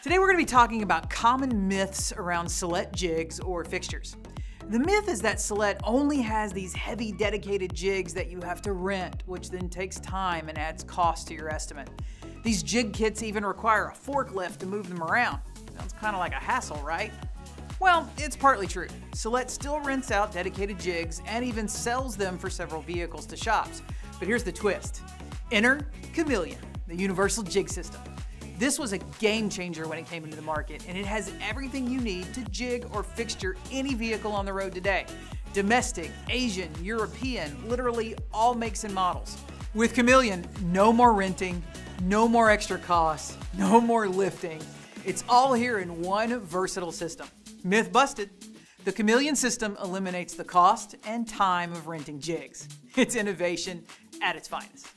Today we're going to be talking about common myths around Celette jigs or fixtures. The myth is that Celette only has these heavy dedicated jigs that you have to rent, which then takes time and adds cost to your estimate. These jig kits even require a forklift to move them around. Sounds kind of like a hassle, right? Well, it's partly true. Celette still rents out dedicated jigs and even sells them for several vehicles to shops. But here's the twist. Enter Cameleon, the universal jig system. This was a game changer when it came into the market, and it has everything you need to jig or fixture any vehicle on the road today. Domestic, Asian, European, literally all makes and models. With Cameleon, no more renting, no more extra costs, no more lifting. It's all here in one versatile system. Myth busted. The Cameleon system eliminates the cost and time of renting jigs. It's innovation at its finest.